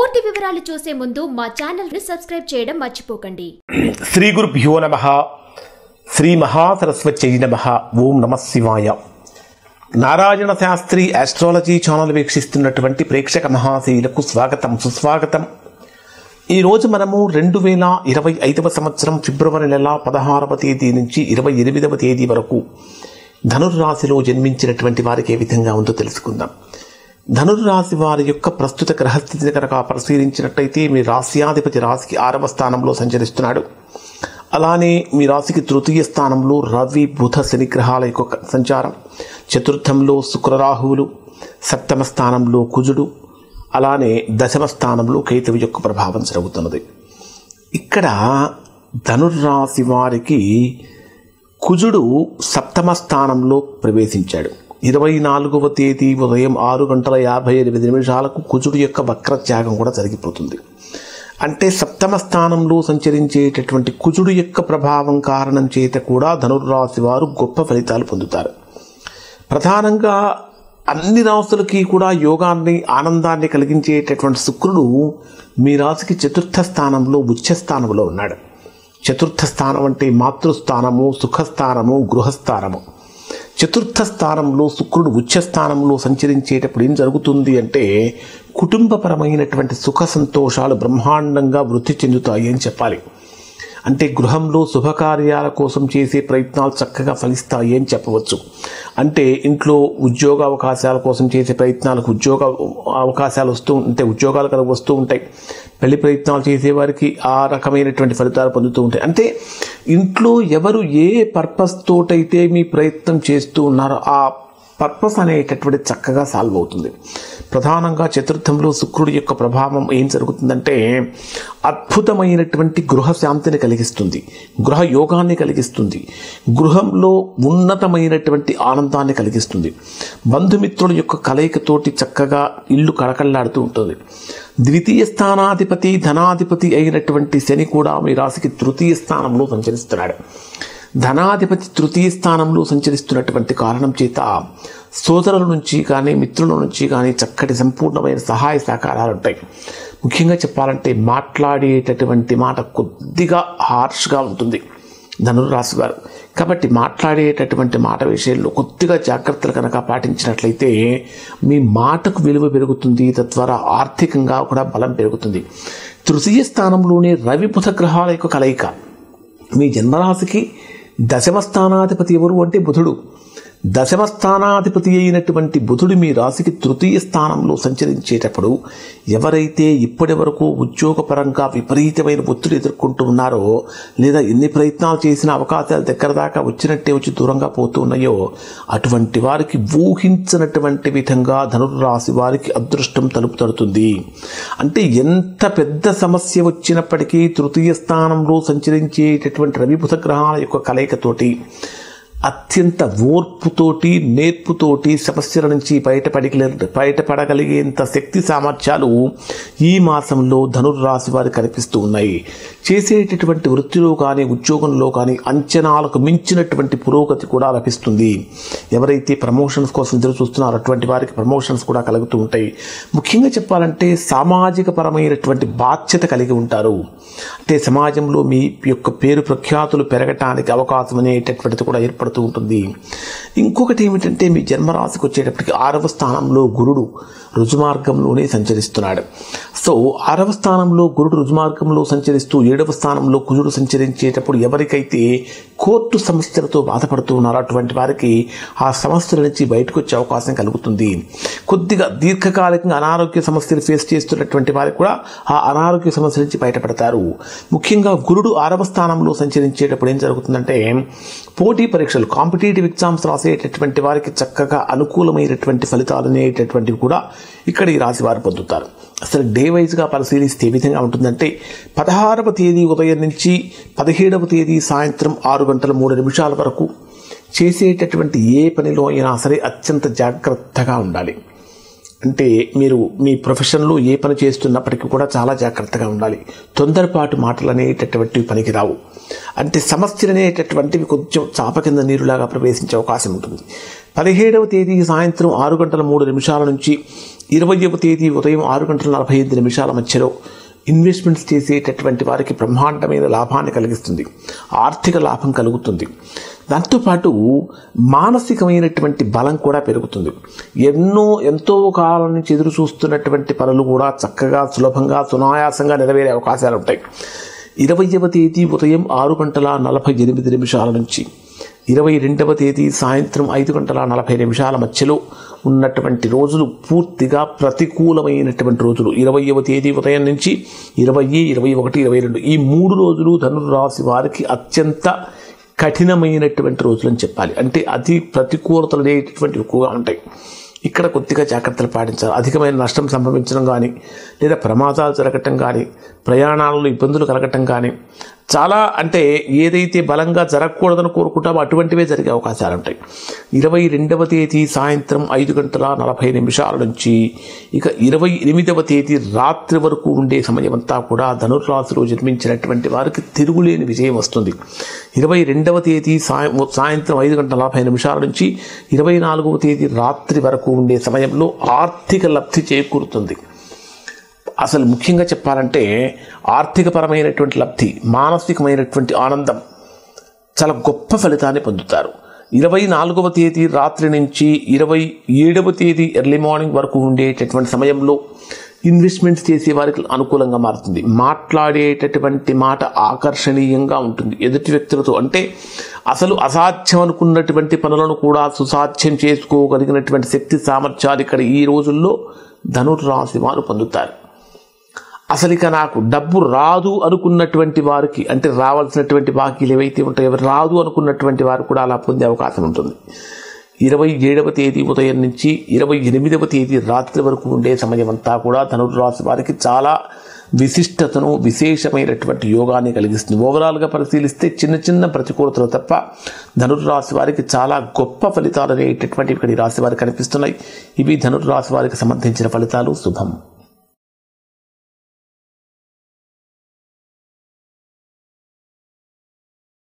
పూర్తి వివరాలు చూసే ముందు మా ఛానల్ ని సబ్స్క్రైబ్ చేయడం మర్చిపోకండి. శ్రీ గురుభ్యో నమః. శ్రీ మహాసరస్వత్యై నమః. ఓం నమః శివాయ. నారాయణ శాస్త్రి ఆస్ట్రాలజీ ఛానల్ వీక్షిస్తున్నటువంటి ప్రేక్షక మహాశీలకు స్వాగతం, సుస్వాగతం. ఈరోజు మనము 2025 సంవత్సరం ఫిబ్రవరి నెల 16వ తేదీ నుంచి 28వ తేదీ వరకు ధనుర్రాశిలో జన్మించినటువంటి వారికి ఏ విధంగా ఉందో తెలుసుకుందాం. ధనుర్రాశి వారి యొక్క ప్రస్తుత గ్రహస్థితిని కనుక పరిశీలించినట్టయితే మీ రాశ్యాధిపతి రాశికి 6వ స్థానంలో సంచరిస్తున్నాడు. అలానే మీ రాశికి తృతీయ స్థానంలో రవి బుధ శని గ్రహాల యొక్క సంచారం, చతుర్థంలో శుక్రరాహువులు, సప్తమ స్థానంలో కుజుడు, అలానే దశమ స్థానంలో కేతువు యొక్క ప్రభావం జరుగుతున్నది. ఇక్కడ ధనుర్రాశి వారికి కుజుడు సప్తమ స్థానంలో ప్రవేశించాడు. 24వ తేదీ ఉదయం 6:58 కుజుడు యొక్క వక్రత్యాగం కూడా జరిగిపోతుంది. అంటే సప్తమ స్థానంలో సంచరించేటటువంటి కుజుడు యొక్క ప్రభావం కారణం చేత కూడా ధనుర్రాశి వారు గొప్ప ఫలితాలు పొందుతారు. ప్రధానంగా అన్ని రాశులకి కూడా యోగాన్ని, ఆనందాన్ని కలిగించేటటువంటి శుక్రుడు మీ రాశికి చతుర్థ స్థానంలో ఉచ్చ స్థానంలో ఉన్నాడు. చతుర్థ స్థానం అంటే మాతృస్థానము, సుఖస్థానము, గృహస్థానము. చతుర్థ స్థానంలో శుక్రుడు ఉచ్చ స్థానంలో సంచరించేటప్పుడు ఏం జరుగుతుంది అంటే కుటుంబపరమైనటువంటి సుఖ సంతోషాలు బ్రహ్మాండంగా వృద్ధి చెందుతాయి అని చెప్పాలి. అంటే గృహంలో శుభకార్యాల కోసం చేసే ప్రయత్నాలు చక్కగా ఫలిస్తాయి అని చెప్పవచ్చు. అంటే ఇంట్లో ఉద్యోగ అవకాశాల కోసం చేసే ప్రయత్నాలకు ఉద్యోగ అవకాశాలు ఉద్యోగాలు కనుక వస్తూ ఉంటాయి. పెళ్లి ప్రయత్నాలు చేసేవారికి ఆ రకమైనటువంటి ఫలితాలు పొందుతూ ఉంటాయి. అంటే ఇంట్లో ఎవరు ఏ పర్పస్ తోటైతే మీ ప్రయత్నం చేస్తూ ఉన్నారో ఆ పర్పస్ అనేటటువంటి చక్కగా సాల్వ్ అవుతుంది. ప్రధానంగా చతుర్థంలో శుక్రుడి యొక్క ప్రభావం ఏం జరుగుతుందంటే అద్భుతమైనటువంటి గృహ శాంతిని కలిగిస్తుంది, గృహ యోగాన్ని కలిగిస్తుంది, గృహంలో ఉన్నతమైనటువంటి ఆనందాన్ని కలిగిస్తుంది. బంధుమిత్రుల యొక్క కలయికతోటి చక్కగా ఇల్లు కళకళలాడుతూ ఉంటుంది. ద్వితీయ స్థానాధిపతి ధనాధిపతి అయినటువంటి శని కూడా మీ రాశికి తృతీయ స్థానంలో సంచరిస్తున్నాడు. ధనాధిపతి తృతీయ స్థానంలో సంచరిస్తున్నటువంటి కారణం చేత సోదరుల నుంచి కానీ మిత్రుల నుంచి కానీ చక్కటి సంపూర్ణమైన సహాయ సహకారాలు ఉంటాయి. ముఖ్యంగా చెప్పాలంటే మాట్లాడేటటువంటి మాట కొద్దిగా హార్ష్గా ఉంటుంది ధనుర్రాశి వారు. కాబట్టి మాట్లాడేటటువంటి మాట విషయంలో కొద్దిగా జాగ్రత్తలు కనుక పాటించినట్లయితే మీ మాటకు విలువ పెరుగుతుంది, తద్వారా ఆర్థికంగా కూడా బలం పెరుగుతుంది. తృతీయ స్థానంలోనే రవి బుధ గ్రహాల యొక్క కలయిక. మీ జన్మరాశికి దశమ స్థానాధిపతి ఎవరు అంటే బుధుడు. దశమ స్థానాధిపతి అయినటువంటి బుధుడు మీ రాశికి తృతీయ స్థానంలో సంచరించేటప్పుడు ఎవరైతే ఇప్పటి వరకు ఉద్యోగపరంగా విపరీతమైన ఒత్తిడి ఎదుర్కొంటూ ఉన్నారో, లేదా ఎన్ని ప్రయత్నాలు చేసిన అవకాశాలు దగ్గర దాకా వచ్చినట్టే వచ్చి దూరంగా పోతూ ఉన్నాయో అటువంటి వారికి ఊహించినటువంటి విధంగా ధనుర్రాశి వారికి అదృష్టం తలుపు తడుతుంది. అంటే ఎంత పెద్ద సమస్య వచ్చినప్పటికీ తృతీయ స్థానంలో సంచరించేటటువంటి రవి బుధ గ్రహాల యొక్క కలయికతోటి అత్యంత ఓర్పుతోటి, నేర్పుతోటి సమస్యల నుంచి బయటపడగలిగేంత శక్తి సామర్థ్యాలు ఈ మాసంలో ధనుర్రాశి వారికి కనిపిస్తూ ఉన్నాయి. చేసేటటువంటి వృత్తిలో కానీ ఉద్యోగంలో కానీ అంచనాలకు మించినటువంటి పురోగతి కూడా లభిస్తుంది. ఎవరైతే ప్రమోషన్స్ కోసం ఎదురు చూస్తున్నారో అటువంటి వారికి ప్రమోషన్స్ కూడా కలుగుతూ ఉంటాయి. ముఖ్యంగా చెప్పాలంటే సామాజిక పరమైనటువంటి బాధ్యత కలిగి ఉంటారు. అంటే సమాజంలో మీ యొక్క పేరు ప్రఖ్యాతులు పెరగటానికి అవకాశం అనేటటువంటిది కూడా ఏర్పడుతుంది ఉంటుంది. ఇంకొకటి ఏమిటంటే మీ జన్మరాశికి వచ్చేటప్పటికి 6వ స్థానంలో గురుడు రుజుమార్గంలోనే సంచరిస్తున్నాడు. సో 6వ స్థానంలో గురుడు రుజుమార్గంలో సంచరిస్తూ 7వ స్థానంలో కుజుడు సంచరించేటప్పుడు ఎవరికైతే కోర్టు సమస్యలతో బాధపడుతూ ఉన్నారో అటువంటి వారికి ఆ సమస్యల నుంచి బయటకు వచ్చే అవకాశం కలుగుతుంది. కొద్దిగా దీర్ఘకాలికంగా అనారోగ్య సమస్యలు ఫేస్ చేస్తున్నటువంటి వారికి కూడా ఆ అనారోగ్య సమస్యల నుంచి బయటపడతారు. ముఖ్యంగా గురుడు 6వ స్థానంలో సంచరించేటప్పుడు ఏం జరుగుతుందంటే పోటీ పరీక్షలు, కాంపిటేటివ్ ఎగ్జామ్స్ రాసేటటువంటి వారికి చక్కగా అనుకూలమైనటువంటి ఫలితాలు అనేటటువంటివి కూడా ఇక్కడ ఈ రాశి వారు పొందుతారు. అసలు డే వైజ్గా పరిశీలిస్తే ఏ విధంగా ఉంటుందంటే 16వ తేదీ ఉదయం నుంచి 17వ తేదీ సాయంత్రం 6:03 వరకు చేసేటటువంటి ఏ పనిలో అయినా సరే అత్యంత జాగ్రత్తగా ఉండాలి. అంటే మీరు మీ ప్రొఫెషన్లో ఏ పని చేస్తున్నప్పటికీ కూడా చాలా జాగ్రత్తగా ఉండాలి. తొందరపాటు మాటలు అనేటటువంటివి పనికిరావు. అంటే సమస్యలు అనేటటువంటివి కొంచెం చాప కింద నీరులాగా ప్రవేశించే అవకాశం ఉంటుంది. 17వ తేదీ సాయంత్రం 6:03 నుంచి 20వ తేదీ ఉదయం 6:45 మధ్యలో ఇన్వెస్ట్మెంట్స్ చేసేటటువంటి వారికి బ్రహ్మాండమైన లాభాన్ని కలిగిస్తుంది. ఆర్థిక లాభం కలుగుతుంది. దాంతోపాటు మానసికమైనటువంటి బలం కూడా పెరుగుతుంది. ఎంతో కాలం నుంచి ఎదురు చూస్తున్నటువంటి పనులు కూడా చక్కగా సులభంగా సునాయాసంగా నెరవేరే అవకాశాలు ఉంటాయి. 20వ తేదీ ఉదయం 6:48 నుంచి 22వ తేదీ సాయంత్రం 5:40 మధ్యలో ఉన్నటువంటి రోజులు పూర్తిగా ప్రతికూలమైనటువంటి రోజులు. 20వ తేదీ ఉదయం నుంచి 20, 21, 22 ఈ 3 రోజులు ధనుర్రాశి వారికి అత్యంత కఠినమైనటువంటి రోజులు అని చెప్పాలి. అంటే అతి ప్రతికూలతలు అనేటటువంటి ఎక్కువగా ఉంటాయి. ఇక్కడ కొద్దిగా జాగ్రత్తలు పాటించాలి. అధికమైన నష్టం సంభవించడం కానీ, లేదా ప్రమాదాలు జరగటం కానీ, ప్రయాణాలలో ఇబ్బందులు కలగటం కానీ, చాలా అంటే ఏదైతే బలంగా జరగకూడదని కోరుకుంటామో అటువంటివే జరిగే అవకాశాలు ఉంటాయి. 22వ తేదీ సాయంత్రం 5:40 నుంచి ఇక 28వ తేదీ రాత్రి వరకు ఉండే సమయం అంతా కూడా ధనుర్రాశిలో జన్మించినటువంటి వారికి తిరుగులేని విజయం వస్తుంది. 22వ తేదీ సాయంత్రం 5:40 నుంచి 24వ తేదీ రాత్రి వరకు ఉండే సమయంలో ఆర్థిక లబ్ధి చేకూరుతుంది. అసలు ముఖ్యంగా చెప్పాలంటే ఆర్థికపరమైనటువంటి లబ్ధి, మానసికమైనటువంటి ఆనందం, చాలా గొప్ప ఫలితాన్ని పొందుతారు. 24వ తేదీ రాత్రి నుంచి 27వ తేదీ ఎర్లీ మార్నింగ్ వరకు ఉండేటటువంటి సమయంలో ఇన్వెస్ట్మెంట్స్ చేసే వారికి అనుకూలంగా మారుతుంది. మాట్లాడేటటువంటి మాట ఆకర్షణీయంగా ఉంటుంది ఎదుటి వ్యక్తులతో. అంటే అసలు అసాధ్యం అనుకున్నటువంటి పనులను కూడా సుసాధ్యం చేసుకోగలిగినటువంటి శక్తి సామర్థ్యాలు ఇక్కడ ఈ రోజుల్లో ధనుర్రాశి వారు పొందుతారు. అసలు ఇక నాకు డబ్బు రాదు అనుకున్నటువంటి వారికి, అంటే రావాల్సినటువంటి బాకీలు ఏవైతే ఉంటాయో రాదు అనుకున్నటువంటి వారు కూడా అలా పొందే అవకాశం ఉంటుంది. 27వ తేదీ ఉదయం నుంచి 28వ తేదీ రాత్రి వరకు ఉండే సమయం అంతా కూడా ధనుర్రాశి వారికి చాలా విశిష్టతను, విశేషమైనటువంటి యోగాన్ని కలిగిస్తుంది. ఓవరాల్గా పరిశీలిస్తే చిన్న ప్రతికూలతలు తప్ప ధనుర్రాశి వారికి చాలా గొప్ప ఫలితాలు అనేటటువంటి ఇక్కడ ఈ రాశి వారికి కనిపిస్తున్నాయి. ఇవి ధనుర్రాశి వారికి సంబంధించిన ఫలితాలు. శుభం.